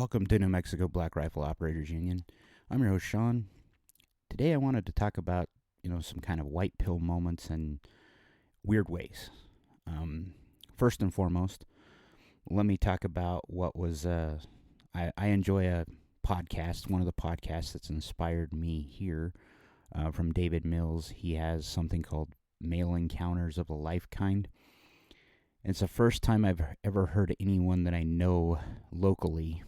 Welcome to New Mexico Black Rifle Operators Union. I'm your host, Sean. Today I wanted to talk about, some kind of white pill moments and weird ways. First and foremost, let me talk about what was, I enjoy a podcast, one of the podcasts that's inspired me here, from David Mills. He has something called Male Encounters of the Life Kind. It's the first time I've ever heard anyone that I know locally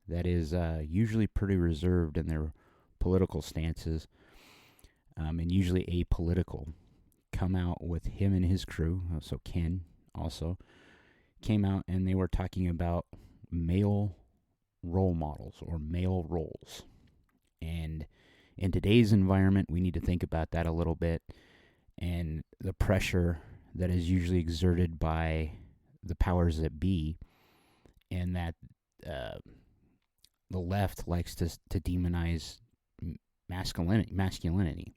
that is usually pretty reserved in their political stances, and usually apolitical, come out with him and his crew. So Ken also came out and they were talking about male role models or male roles. And in today's environment, we need to think about that a little bit and the pressure that is usually exerted by the powers that be, and that the left likes to demonize masculinity.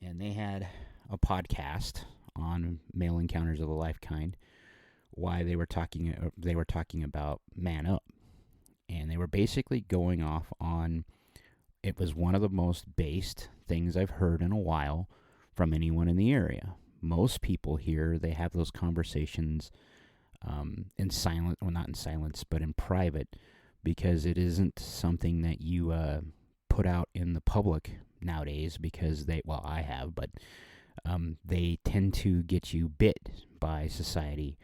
And they had a podcast on Male Encounters of the Life Kind. Why they were talking about man up, and they were basically going off on. It was one of the most based things I've heard in a while from anyone in the area. Most people here, they have those conversations in silence, well, not in silence, but in private, because it isn't something that you put out in the public nowadays, because I have, but they tend to get you bit by society.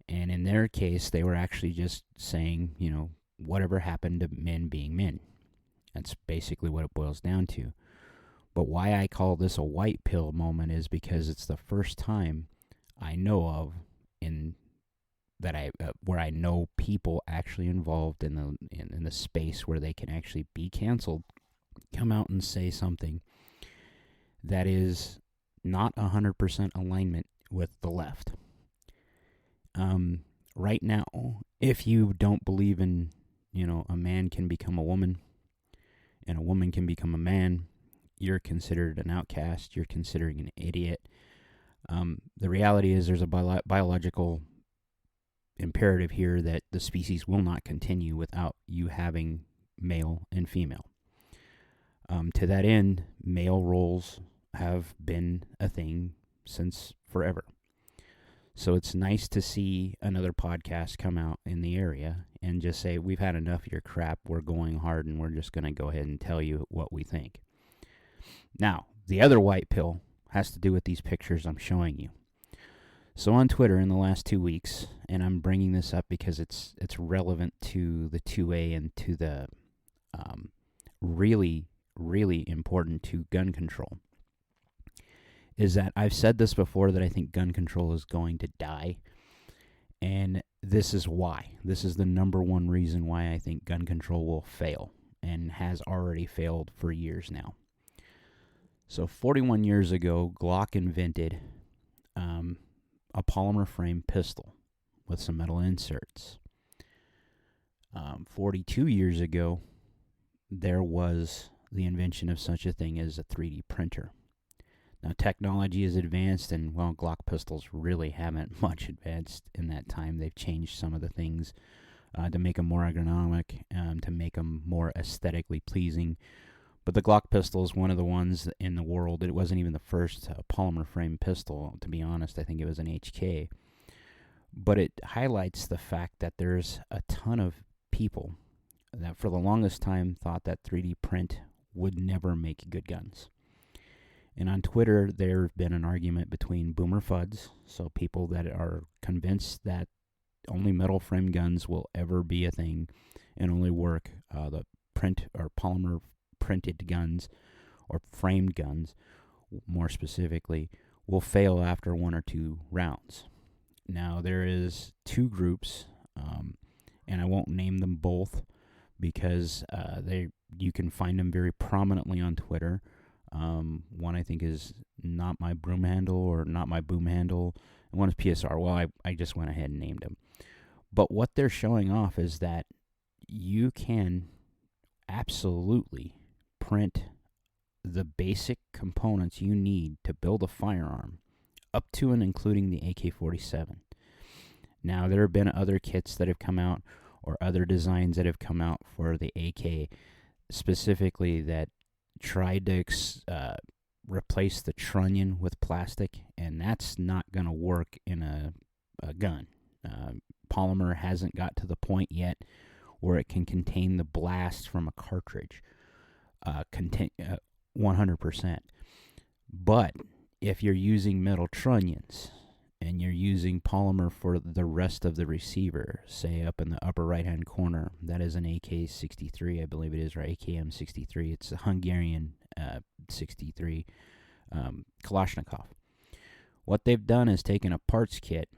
And in their case, they were actually just saying, whatever happened to men being men. That's basically what it boils down to. But why I call this a white pill moment is because it's the first time I know of where I know people actually involved in the space where they can actually be canceled, come out and say something that is not 100% alignment with the left. Right now, if you don't believe in, a man can become a woman and a woman can become a man, you're considered an outcast, you're considered an idiot. The reality is there's a biological imperative here that the species will not continue without you having male and female. To that end, male roles have been a thing since forever. So it's nice to see another podcast come out in the area and just say, we've had enough of your crap, we're going hard, and we're just going to go ahead and tell you what we think. Now, the other white pill has to do with these pictures I'm showing you. So on Twitter in the last 2 weeks, and I'm bringing this up because it's relevant to the 2A and to the really, really important to gun control, is that I've said this before that I think gun control is going to die. And this is why. This is the number one reason why I think gun control will fail and has already failed for years now. So 41 years ago, Glock invented a polymer frame pistol with some metal inserts. 42 years ago, there was the invention of such a thing as a 3D printer. Now, technology is advanced, and, Glock pistols really haven't much advanced in that time. They've changed some of the things to make them more ergonomic, to make them more aesthetically pleasing. But the Glock pistol is one of the ones in the world. It wasn't even the first polymer frame pistol, to be honest. I think it was an HK. But it highlights the fact that there's a ton of people that for the longest time thought that 3D print would never make good guns. And on Twitter, there's been an argument between boomer fuds, so people that are convinced that only metal frame guns will ever be a thing and only work, the print or polymer printed guns or framed guns, more specifically, will fail after 1 or 2 rounds. Now, there is 2 groups, and I won't name them both because you can find them very prominently on Twitter. One I think is Not My Broom Handle or Not My Boom Handle, and one is PSR. Well, I just went ahead and named them. But what they're showing off is that you can absolutely print the basic components you need to build a firearm, up to and including the AK-47. Now, there have been other kits that have come out or other designs that have come out for the AK, specifically that tried to replace the trunnion with plastic, and that's not going to work in a gun. Polymer hasn't got to the point yet where it can contain the blast from a cartridge 100%. But if you're using metal trunnions and you're using polymer for the rest of the receiver, say up in the upper right-hand corner, that is an AK-63, I believe it is, or AKM-63. It's a Hungarian 63 Kalashnikov. What they've done is taken a parts kit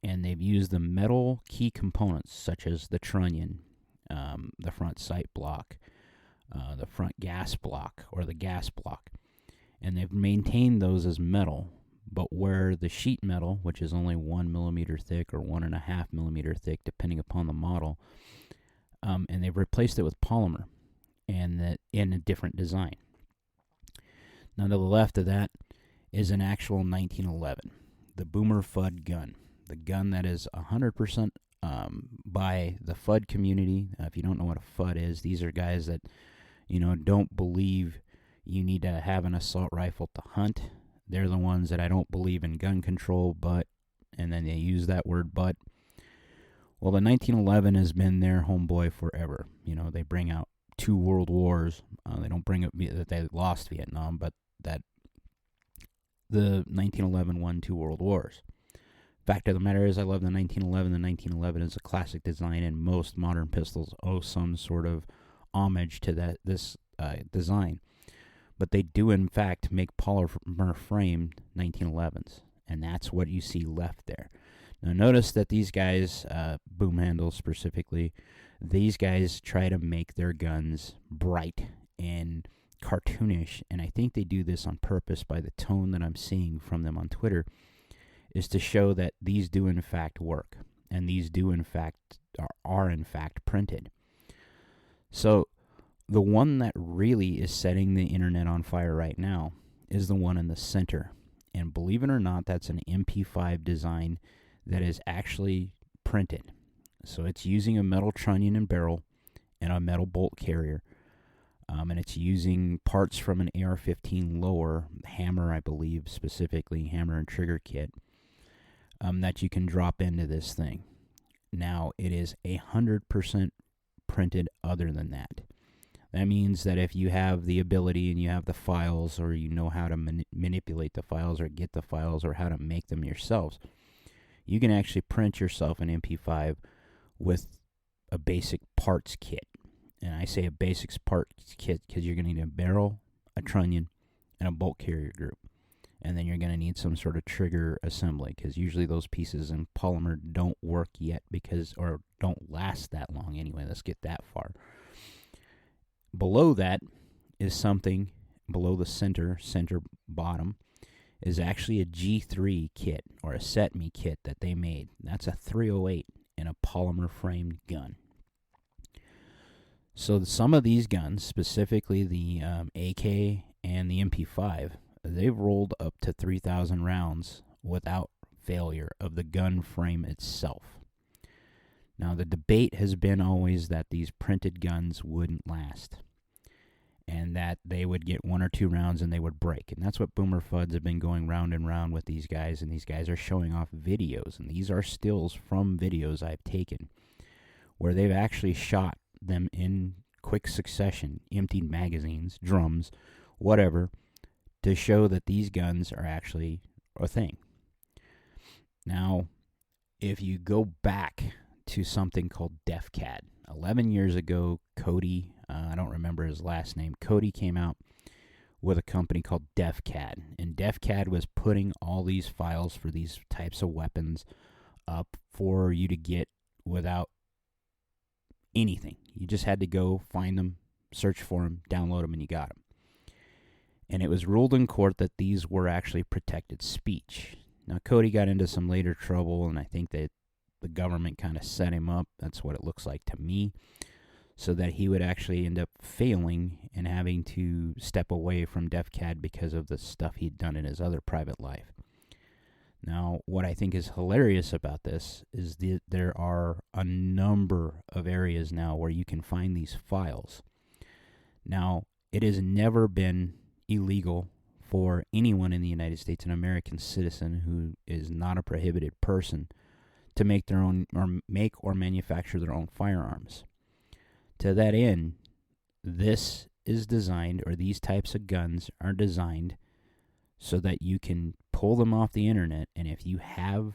and they've used the metal key components such as the trunnion, the front sight block, the front gas block, or the gas block, and they've maintained those as metal, but where the sheet metal, which is only 1 millimeter thick or 1.5 millimeter thick, depending upon the model, and they've replaced it with polymer, and that in a different design. Now, to the left of that is an actual 1911, the Boomer Fudd gun. The gun that is 100% by the FUD community. If you don't know what a FUD is, these are guys that, don't believe you need to have an assault rifle to hunt. They're the ones that I don't believe in gun control, and then they use that word, but. Well, the 1911 has been their homeboy forever. They bring out 2 world wars. They don't bring up that they lost Vietnam, but that the 1911 won 2 world wars. Fact of the matter is, I love the 1911. The 1911 is a classic design, and most modern pistols owe some sort of homage to this design. But they do, in fact, make polymer-framed 1911s, and that's what you see left there. Now, notice that these guys, Boom Handles specifically, these guys try to make their guns bright and cartoonish, and I think they do this on purpose by the tone that I'm seeing from them on Twitter, is to show that these do in fact work, and these do in fact are in fact printed. So the one that really is setting the internet on fire right now is the one in the center, and believe it or not, that's an MP5 design that is actually printed. So it's using a metal trunnion and barrel and a metal bolt carrier, and it's using parts from an AR-15 lower hammer, I believe, specifically hammer and trigger kit, that you can drop into this thing. Now, it is 100% printed other than that. That means that if you have the ability and you have the files, or you know how to manipulate the files or get the files or how to make them yourselves, you can actually print yourself an MP5 with a basic parts kit. And I say a basics parts kit because you're going to need a barrel, a trunnion, and a bolt carrier group. And then you're going to need some sort of trigger assembly, because usually those pieces in polymer don't work yet or don't last that long anyway. Let's get that far. Below that is something, below the center bottom, is actually a G3 kit, or a SETME kit that they made. That's a 308 in a polymer-framed gun. So some of these guns, specifically the AK and the MP5, they've rolled up to 3,000 rounds without failure of the gun frame itself. Now, the debate has been always that these printed guns wouldn't last, and that they would get 1 or 2 rounds and they would break. And that's what Boomer Fudds have been going round and round with these guys, and these guys are showing off videos, and these are stills from videos I've taken where they've actually shot them in quick succession, emptied magazines, drums, whatever, to show that these guns are actually a thing. Now, if you go back to something called DefCAD, 11 years ago, Cody, I don't remember his last name, Cody came out with a company called DefCAD, and DefCAD was putting all these files for these types of weapons up for you to get without anything. You just had to go find them, search for them, download them, and you got them. And it was ruled in court that these were actually protected speech. Now, Cody got into some later trouble, and I think that the government kind of set him up. That's what it looks like to me. So that he would actually end up failing and having to step away from DefCAD because of the stuff he'd done in his other private life. Now, what I think is hilarious about this is there are a number of areas now where you can find these files. Now, it has never been illegal for anyone in the United States, an American citizen who is not a prohibited person, to make their own or manufacture their own firearms. To that end, this is designed, or these types of guns are designed so that you can pull them off the internet, and if you have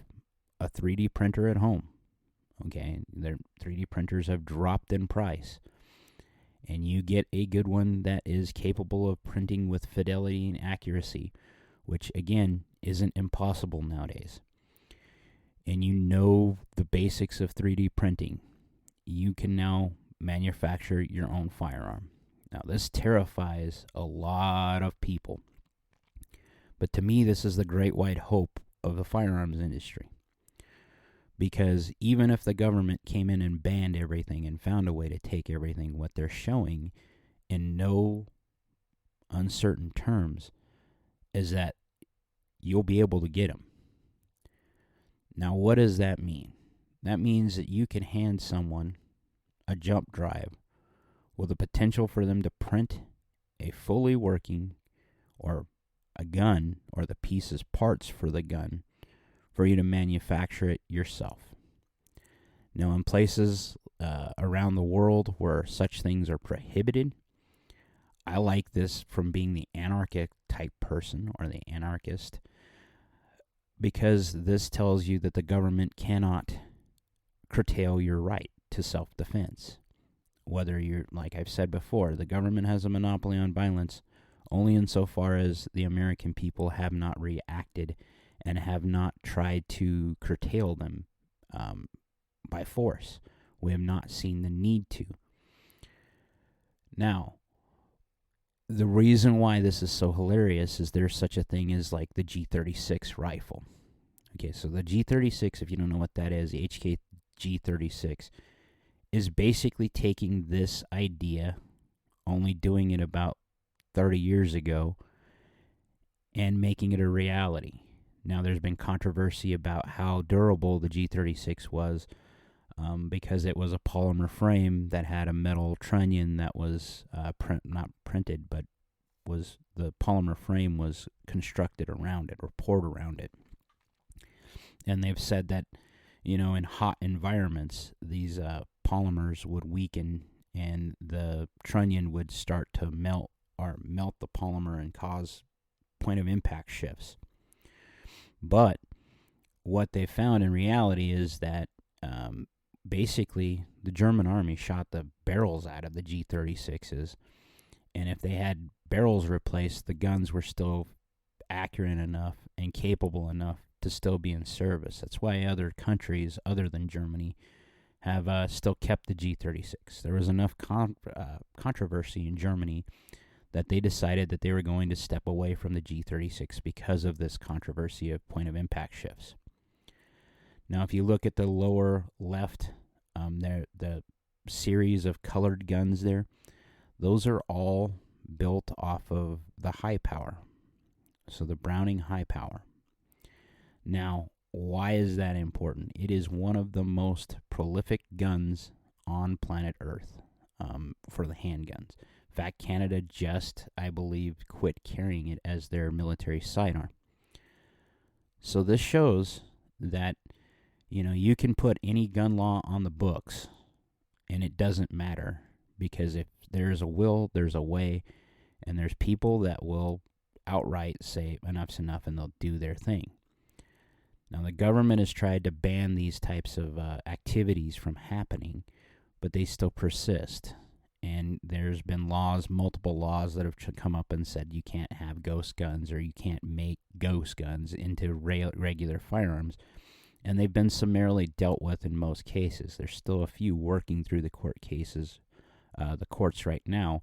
a 3D printer at home, okay, their 3D printers have dropped in price, and you get a good one that is capable of printing with fidelity and accuracy, which again isn't impossible nowadays, and you know the basics of 3D printing, you can now manufacture your own firearm. Now, this terrifies a lot of people, but to me, this is the great white hope of the firearms industry. Because even if the government came in and banned everything and found a way to take everything, what they're showing in no uncertain terms is that you'll be able to get them. Now, what does that mean? That means that you can hand someone a jump drive with the potential for them to print a fully working or a gun or the pieces, parts for the gun, for you to manufacture it yourself. Now, in places around the world where such things are prohibited, I like this from being the anarchic type person or the anarchist, because this tells you that the government cannot curtail your right to self-defense. Whether you're, like I've said before, the government has a monopoly on violence only insofar as the American people have not reacted and have not tried to curtail them by force. We have not seen the need to. Now, the reason why this is so hilarious is there's such a thing as like the G36 rifle. Okay, so the G36, if you don't know what that is, the HK G36, is basically taking this idea, only doing it about 30 years ago, and making it a reality. Now, there's been controversy about how durable the G36 was, because it was a polymer frame that had a metal trunnion that was not printed, but was the polymer frame was constructed around it or poured around it. And they've said that, in hot environments, these polymers would weaken and the trunnion would start to melt the polymer and cause point of impact shifts. But what they found in reality is that basically the German army shot the barrels out of the G36s, and if they had barrels replaced, the guns were still accurate enough and capable enough to still be in service. That's why other countries other than Germany have still kept the G36. There was enough controversy in Germany that they decided that they were going to step away from the G36 because of this controversy of point of impact shifts. Now, if you look at the lower left, the series of colored guns there, those are all built off of the high power. So the Browning high power. Now, why is that important? It is one of the most prolific guns on planet Earth for the handguns. In fact, Canada just, I believe, quit carrying it as their military sidearm. So this shows that, you can put any gun law on the books, and it doesn't matter, because if there's a will, there's a way, and there's people that will outright say enough's enough, and they'll do their thing. Now, the government has tried to ban these types of activities from happening, but they still persist. And there's been multiple laws that have come up and said you can't have ghost guns or you can't make ghost guns into regular firearms. And they've been summarily dealt with in most cases. There's still a few working through the court cases, the courts right now,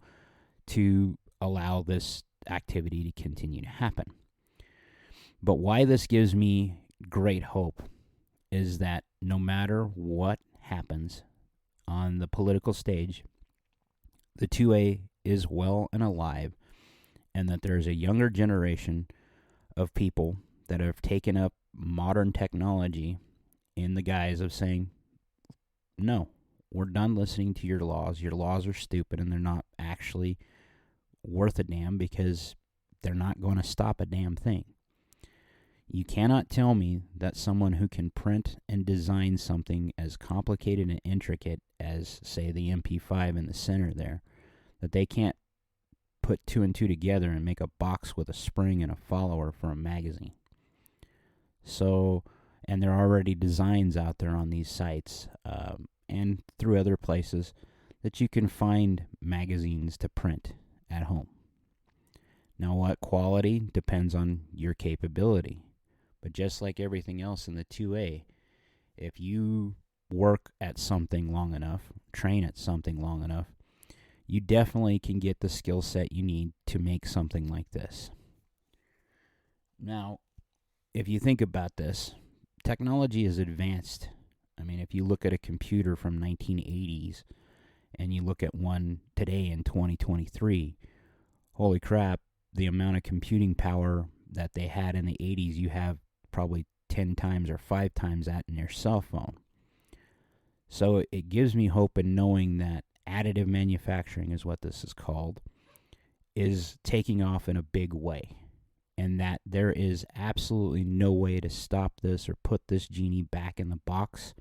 to allow this activity to continue to happen. But why this gives me great hope is that no matter what happens on the political stage, the 2A is well and alive, and that there's a younger generation of people that have taken up modern technology in the guise of saying, no, we're done listening to your laws. Your laws are stupid and they're not actually worth a damn because they're not going to stop a damn thing. You cannot tell me that someone who can print and design something as complicated and intricate as, say, the MP5 in the center there, that they can't put two and two together and make a box with a spring and a follower for a magazine. So, and there are already designs out there on these sites and through other places that you can find magazines to print at home. Now, what quality depends on your capability. But just like everything else in the 2A, if you work at something long enough, train at something long enough, you definitely can get the skill set you need to make something like this. Now, if you think about this, technology is advanced. I mean, if you look at a computer from 1980s and you look at one today in 2023, holy crap, the amount of computing power that they had in the 80s, you have probably 10 times or 5 times that in your cell phone. So it gives me hope in knowing that additive manufacturing is what this is called, is taking off in a big way. And that there is absolutely no way to stop this or put this genie back in the box.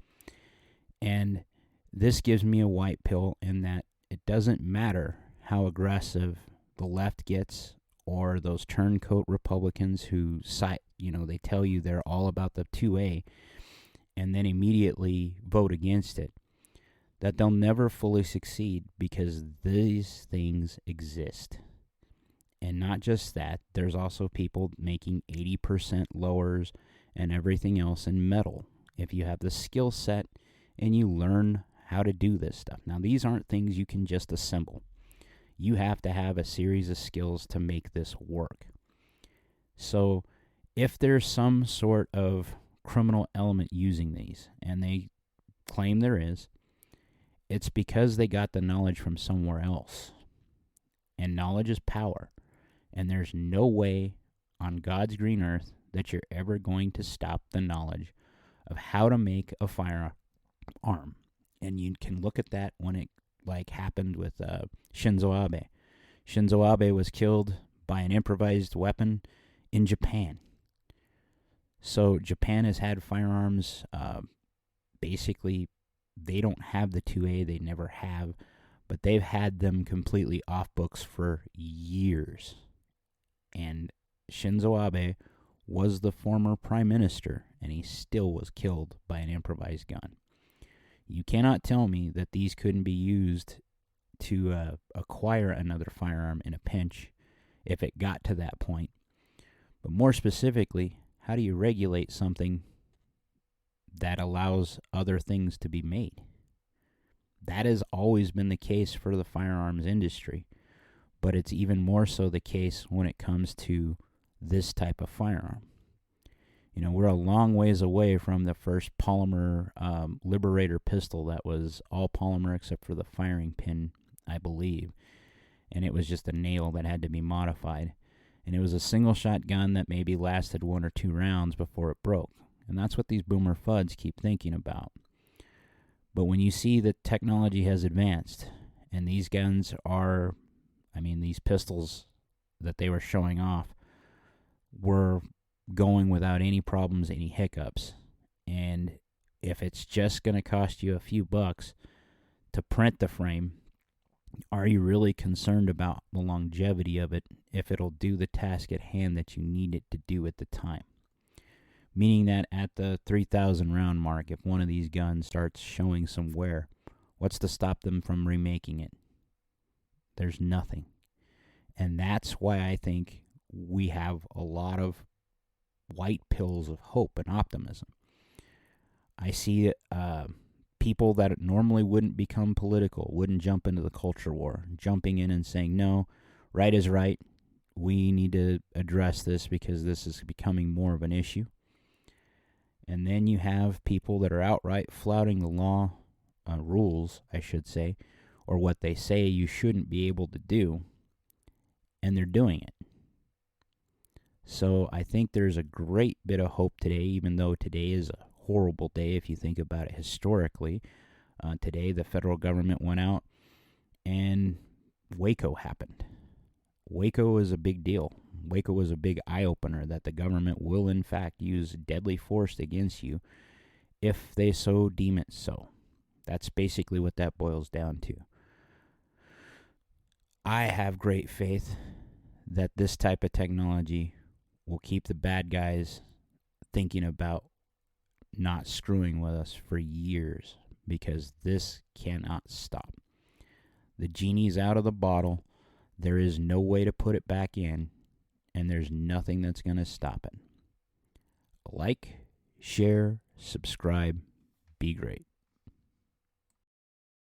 And this gives me a white pill in that it doesn't matter how aggressive the left gets or those turncoat Republicans who they tell you they're all about the 2A and then immediately vote against it, that they'll never fully succeed because these things exist. And not just that, there's also people making 80% lowers and everything else in metal. If you have the skill set and you learn how to do this stuff. Now, these aren't things you can just assemble. You have to have a series of skills to make this work. So, if there's some sort of criminal element using these, and they claim there is, it's because they got the knowledge from somewhere else. And knowledge is power. And there's no way on God's green earth that you're ever going to stop the knowledge of how to make a firearm. And you can look at that when it happened with Shinzo Abe. Shinzo Abe was killed by an improvised weapon in Japan. So Japan has had firearms. Basically, they don't have the 2A. They never have. But they've had them completely off books for years. And Shinzo Abe was the former prime minister, and he still was killed by an improvised gun. You cannot tell me that these couldn't be used to acquire another firearm in a pinch if it got to that point. But more specifically, how do you regulate something that allows other things to be made? That has always been the case for the firearms industry, but it's even more so the case when it comes to this type of firearm. We're a long ways away from the first polymer Liberator pistol that was all polymer except for the firing pin, I believe. And it was just a nail that had to be modified. And it was a single shot gun that maybe lasted 1 or 2 rounds before it broke. And that's what these boomer FUDs keep thinking about. But when you see that technology has advanced, and these guns are, these pistols that they were showing off were going without any problems, any hiccups. And if it's just going to cost you a few bucks to print the frame, are you really concerned about the longevity of it if it'll do the task at hand that you need it to do at the time? Meaning that at the 3,000 round mark, if one of these guns starts showing some wear, what's to stop them from remaking it? There's nothing. And that's why I think we have a lot of white pills of hope and optimism. I see people that normally wouldn't become political, wouldn't jump into the culture war, jumping in and saying, no, right is right. We need to address this because this is becoming more of an issue. And then you have people that are outright flouting the law, rules, I should say, or what they say you shouldn't be able to do, and they're doing it. So I think there's a great bit of hope today, even though today is a horrible day if you think about it historically. Today, the federal government went out and Waco happened. Waco is a big deal. Waco was a big eye opener that the government will, in fact, use deadly force against you if they so deem it so. That's basically what that boils down to. I have great faith that this type of technology will keep the bad guys thinking about not screwing with us for years, because this cannot stop. The genie's out of the bottle. There is no way to put it back in, and there's nothing that's going to stop it. Like, share, subscribe, be great.